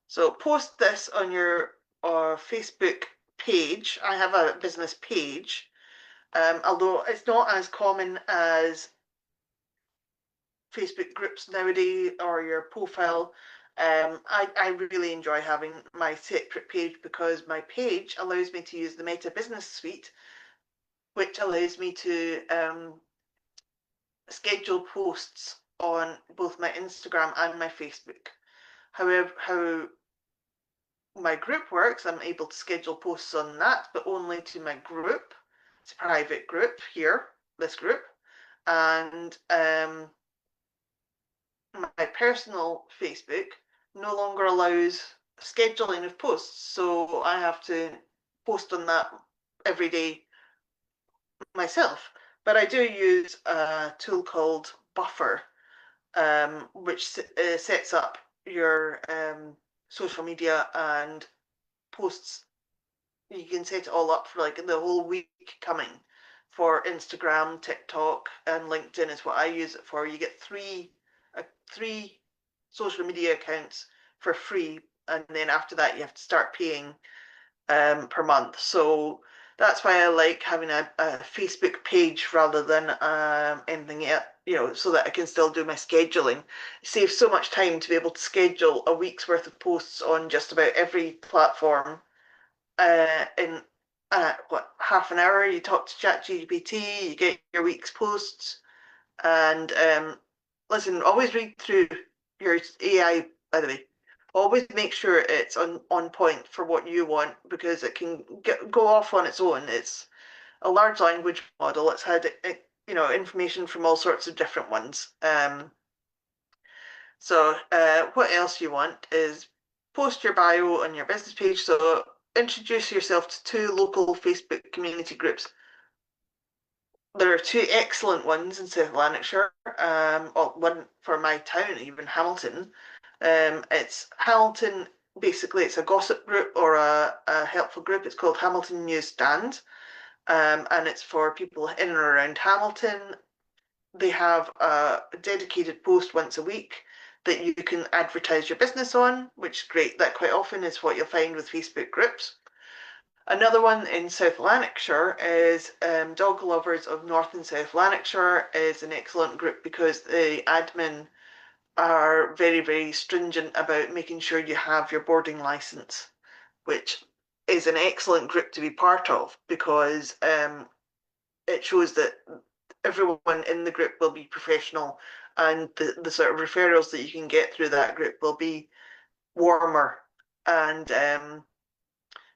so post this on your Facebook page. I have a business page, although it's not as common as Facebook groups nowadays or your profile. I really enjoy having my separate page because my page allows me to use the Meta Business Suite, which allows me to schedule posts on both my Instagram and my Facebook. However, how my group works, I'm able to schedule posts on that, but only to my group. It's a private group here, this group, and my personal Facebook no longer allows scheduling of posts, so I have to post on that every day myself. But I do use a tool called Buffer, which sets up your social media and posts. You can set it all up for like the whole week coming for Instagram, TikTok, and LinkedIn is what I use it for. You get three social media accounts for free, and then after that you have to start paying per month. So that's why I like having a Facebook page rather than anything else, so that I can still do my scheduling. It saves so much time to be able to schedule a week's worth of posts on just about every platform in what, half an hour. You talk to ChatGPT, you get your week's posts, and listen, always read through your AI, by the way. Always make sure it's on point for what you want because it can go off on its own. It's a large language model. It's had information from all sorts of different ones. So what else you want is post your bio on your business page. So introduce yourself to 2 local Facebook community groups. There are 2 excellent ones in South Lanarkshire. Well, one for my town, even Hamilton. It's Hamilton basically it's a gossip group or a helpful group. It's called Hamilton Newsstand, and it's for people in and around Hamilton. They have a dedicated post once a week that you can advertise your business on, which is great. That quite often is what you'll find with Facebook groups. Another one in South Lanarkshire is Dog Lovers of North and South Lanarkshire is an excellent group because the admin are very, very stringent about making sure you have your boarding license, which is an excellent group to be part of because it shows that everyone in the group will be professional and the sort of referrals that you can get through that group will be warmer and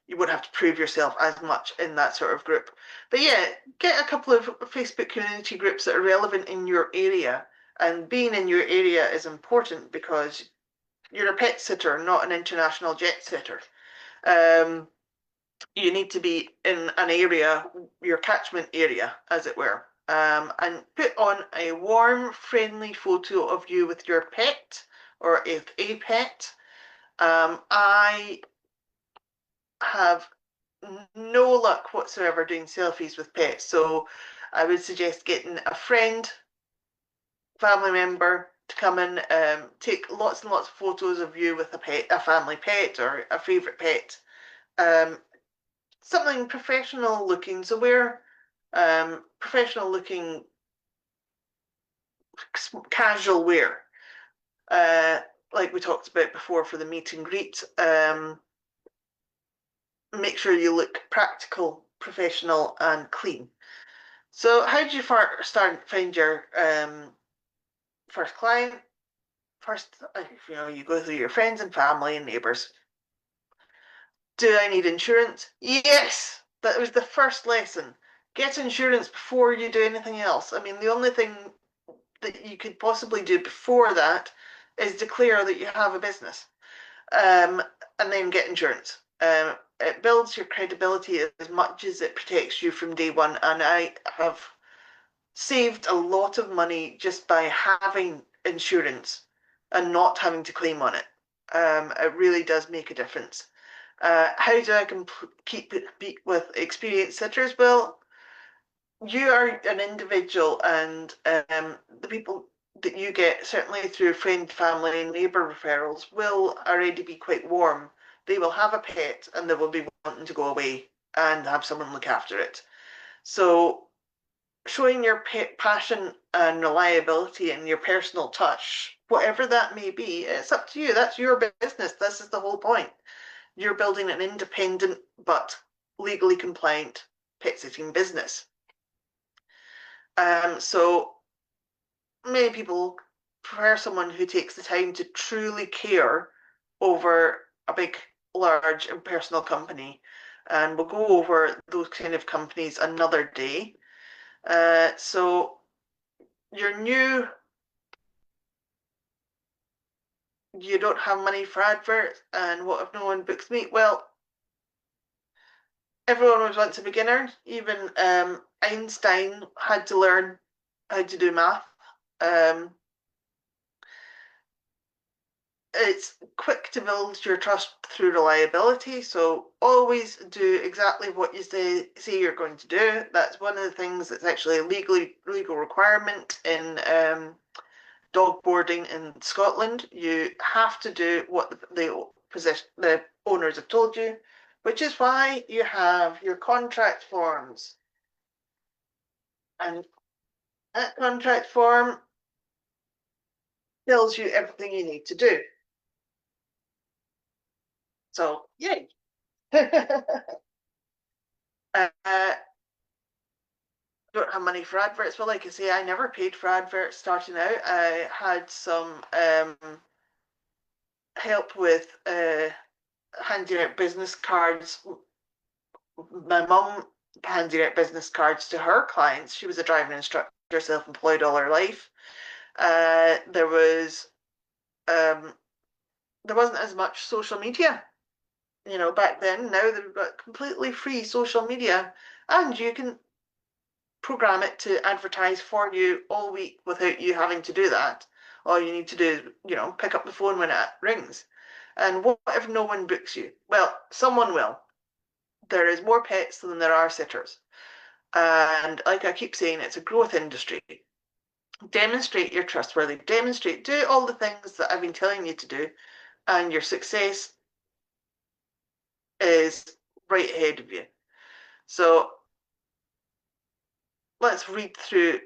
you won't have to prove yourself as much in that sort of group. But yeah, get a couple of Facebook community groups that are relevant in your area. And being in your area is important because you're a pet sitter, not an international jet sitter. Um, you need to be in an area, your catchment area, as it were, and put on a warm, friendly photo of you with your pet or if a pet. I have no luck whatsoever doing selfies with pets, so I would suggest getting a friend, family member to come in, take lots and lots of photos of you with a pet, a family pet or a favourite pet. Um, Something professional looking. So wear professional looking casual wear, uh, like we talked about before for the meet and greet. Make sure you look practical, professional, and clean. So, how did you start find your first client? First, you go through your friends and family and neighbors. Do I need insurance? Yes, that was the first lesson. Get insurance before you do anything else. I mean, the only thing that you could possibly do before that is declare that you have a business, and then get insurance. It builds your credibility as much as it protects you from day one. And I have saved a lot of money just by having insurance and not having to claim on it. It really does make a difference. How do I keep beat with experienced sitters? Well, you are an individual, and the people that you get, certainly through friend, family, and neighbour referrals, will already be quite warm. They will have a pet and they will be wanting to go away and have someone look after it. So, showing your pet passion and reliability and your personal touch, whatever that may be, it's up to you. That's your business. This is the whole point. You're building an independent but legally compliant pet sitting business. So many people prefer someone who takes the time to truly care over a big, large, impersonal company. And we'll go over those kind of companies another day. So you're new, you don't have money for adverts, and what if no one books me? Well, everyone was once a beginner. Even Einstein had to learn how to do math. Um, it's quick to build your trust through reliability. So always do exactly what you say you're going to do. That's one of the things that's actually a legal requirement in dog boarding in Scotland. You have to do what the owners have told you, which is why you have your contract forms. And that contract form tells you everything you need to do. So, yay. uh, don't have money for adverts. Well, like I say, I never paid for adverts starting out. I had some help with handing out business cards. My mum handed out business cards to her clients. She was a driving instructor, self-employed all her life. There was there wasn't as much social media, back then. Now they've got completely free social media, and you can program it to advertise for you all week without you having to do that. All you need to do is, pick up the phone when it rings. And what if no one books you? Well, someone will. There is more pets than there are sitters. And like I keep saying, it's a growth industry. Demonstrate you're trustworthy. Demonstrate, do all the things that I've been telling you to do, and your success is right ahead of you. So let's read through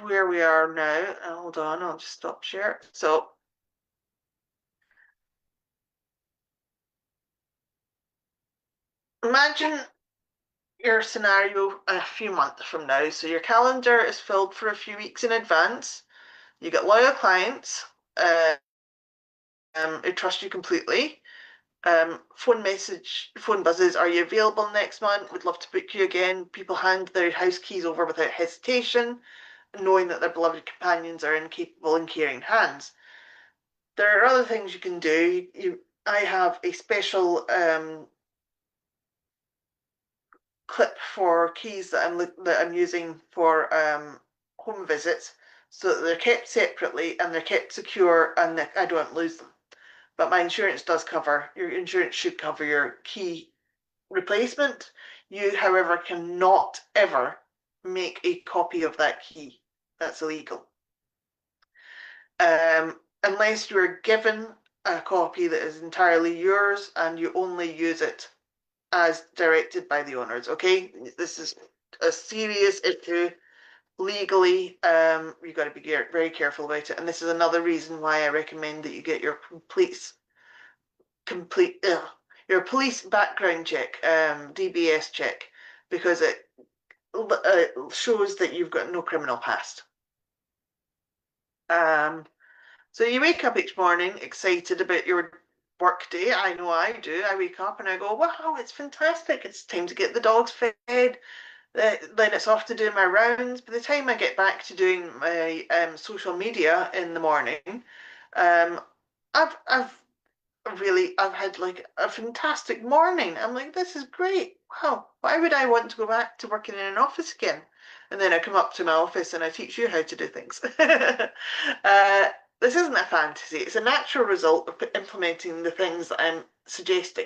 where we are now. Hold on, I'll just stop share. So imagine your scenario a few months from now. So your calendar is filled for a few weeks in advance. You get loyal clients uh, who trust you completely. Phone buzzes, are you available next month? Would love to book you again. People hand their house keys over without hesitation, knowing that their beloved companions are in capable and caring hands. There are other things you can do. I have a special clip for keys that I'm using for home visits, so that they're kept separately and they're kept secure and that I don't lose them. But my insurance does cover, your insurance should cover your key replacement. You, however, cannot ever make a copy of that key. That's illegal. Unless you are given a copy that is entirely yours and you only use it as directed by the owners. Okay, this is a serious issue legally. You've got to be very careful about it, and this is another reason why I recommend that you get your complete your police background check, DBS check, because it shows that you've got no criminal past. Um, so you wake up each morning excited about your work day. I know I do. I wake up and I go, wow, it's fantastic. It's time to get the dogs fed. Then it's off to do my rounds. By the time I get back to doing my social media in the morning, um, I've I've had like a fantastic morning. I'm like, this is great. Wow, why would I want to go back to working in an office again? And then I come up to my office and I teach you how to do things. This isn't a fantasy. It's a natural result of implementing the things that I'm suggesting.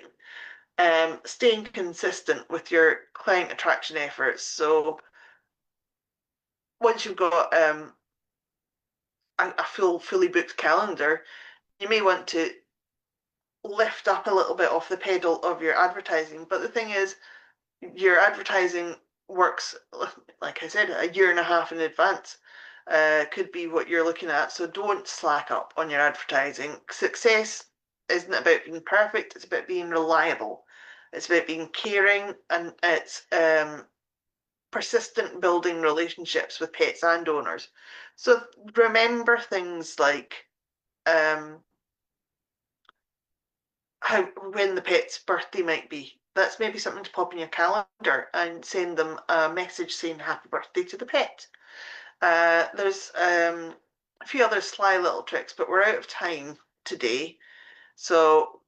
Staying consistent with your client attraction efforts. So once you've got a fully booked calendar, you may want to lift up a little bit off the pedal of your advertising. But the thing is, your advertising works, like I said, a year and a half in advance. Could be what you're looking at. So don't slack up on your advertising. Success isn't about being perfect, it's about being reliable. It's about being caring, and it's persistent building relationships with pets and owners. So remember things like um, how when the pet's birthday might be. That's maybe something to pop in your calendar and send them a message saying happy birthday to the pet. There's a few other sly little tricks, but we're out of time today. So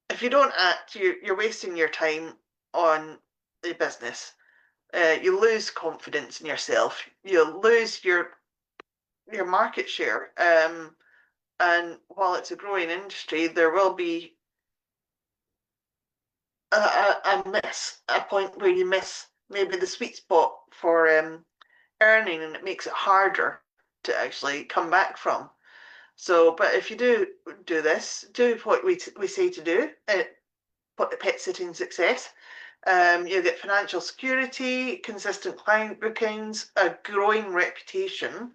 if you don't act, you're wasting your time on the business. You lose confidence in yourself. You lose your market share. And while it's a growing industry, there will be a miss, a point where you miss maybe the sweet spot for earning, and it makes it harder to actually come back from. So, but if you do this, do what we say to do, put the pet sitting success. You'll get financial security, consistent client bookings, a growing reputation.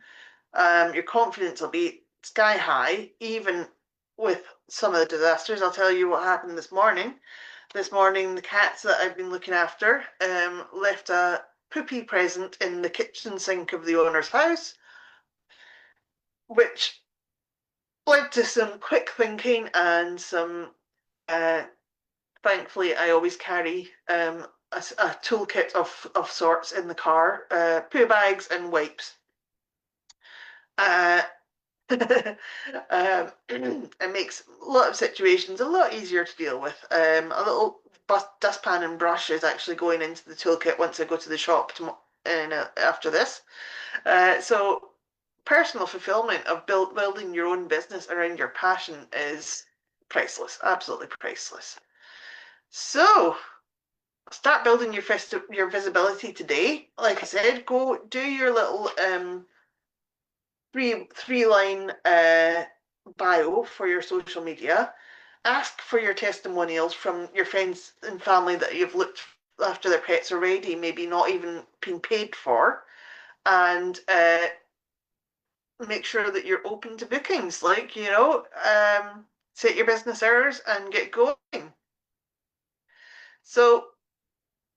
Your confidence will be sky high, even with some of the disasters. I'll tell you what happened this morning. This morning, the cats that I've been looking after left a poopy present in the kitchen sink of the owner's house, which led to some quick thinking and some. Thankfully, I always carry a toolkit of sorts in the car, poo bags and wipes. Uh, it makes a lot of situations a lot easier to deal with. A little dustpan and brush is actually going into the toolkit once I go to the shop after this. So personal fulfillment of building your own business around your passion is priceless, absolutely priceless. So start building your visibility today. Like I said, go do your little three line bio for your social media. Ask for your testimonials from your friends and family that you've looked after their pets already, maybe not even been paid for, and make sure that you're open to bookings. Like, set your business hours and get going. So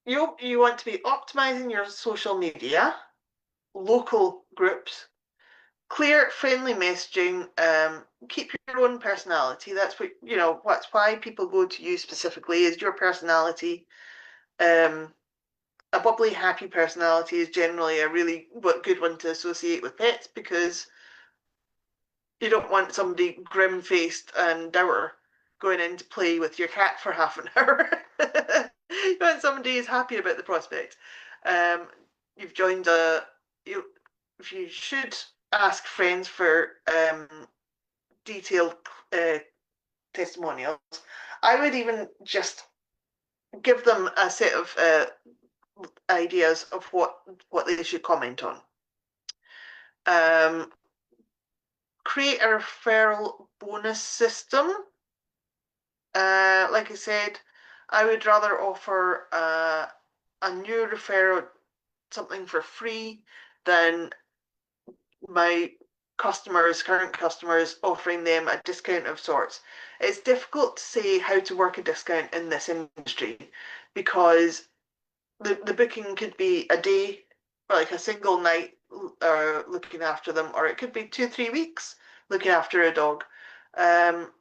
you want to be optimizing your social media, local groups, clear, friendly messaging, keep your own personality. That's what's why people go to you specifically is your personality. Um, a bubbly, happy personality is generally a really good one to associate with pets because you don't want somebody grim-faced and dour going in to play with your cat for half an hour. You want somebody who's happy about the prospect. Um, you've joined you, if you should ask friends for detailed uh, testimonials. I would even just give them a set of ideas of what they should comment on. Um, create a referral bonus system. Like I said, I would rather offer a new referral something for free than my current customers, offering them a discount of sorts. It's difficult to say how to work a discount in this industry because the booking could be a day, like a single night looking after them, or it could be 2, 3 weeks looking after a dog. Um,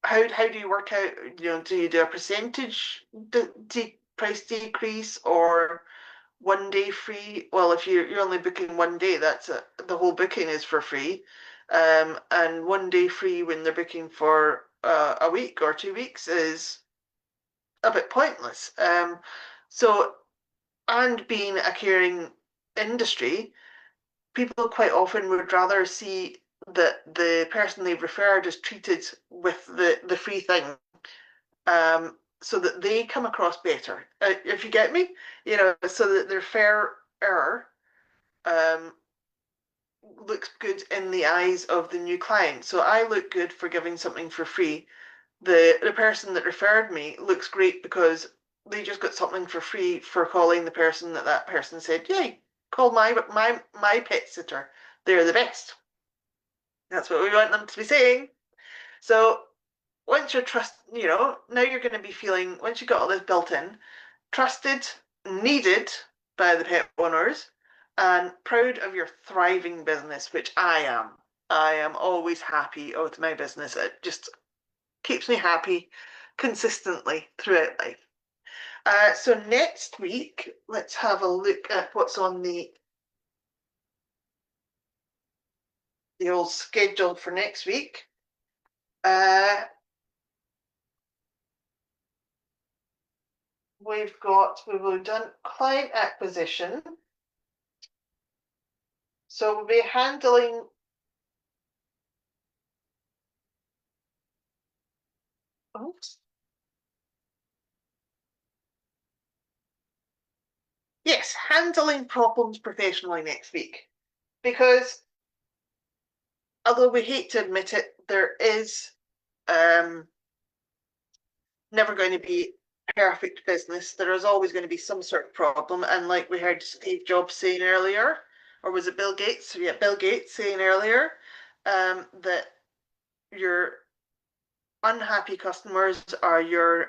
how do you work out, do you do a percentage price decrease or 1 day free? Well, if you're only booking 1 day, the whole booking is for free. And 1 day free when they're booking for a week or 2 weeks is a bit pointless. So, and being a caring industry, people quite often would rather see that the person they've referred is treated with the free thing, so that they come across better. If you get me, so that their fairer um, looks good in the eyes of the new client. So I look good for giving something for free. The person that referred me looks great because they just got something for free for calling the person that person said, "Yay, call my pet sitter. They're the best." That's what we want them to be saying. So once you're now you're going to be feeling, once you've got all this built in, trusted, needed by the pet owners, and proud of your thriving business, which I am. I am always happy with my business. It just keeps me happy consistently throughout life. So next week, let's have a look at what's on the old schedule for next week. Uh, we've done client acquisition. So we'll be handling, oops, yes, handling problems professionally next week. Because although we hate to admit it, there is um, never going to be perfect business. There is always going to be some sort of problem. And like we heard Steve Jobs saying earlier, or was it Bill Gates? Yeah, Bill Gates saying earlier, that your unhappy customers are your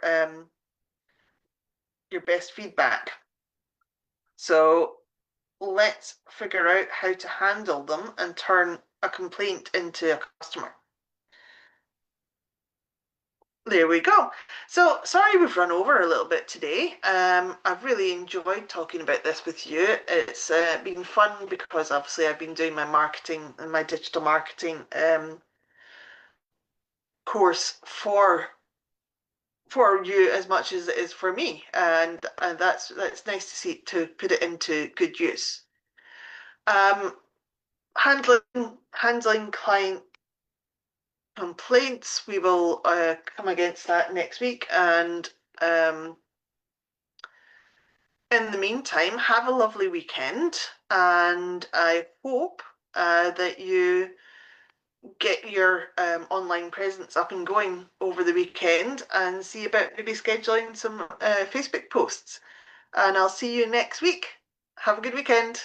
best feedback. So let's figure out how to handle them and turn a complaint into a customer. There we go. So sorry we've run over a little bit today. I've really enjoyed talking about this with you. It's been fun because obviously I've been doing my marketing and my digital marketing course for you as much as it is for me, and that's nice to see, to put it into good use. Um, handling client complaints. We will come against that next week. And in the meantime, have a lovely weekend. And I hope that you get your online presence up and going over the weekend and see about maybe scheduling some Facebook posts. And I'll see you next week. Have a good weekend.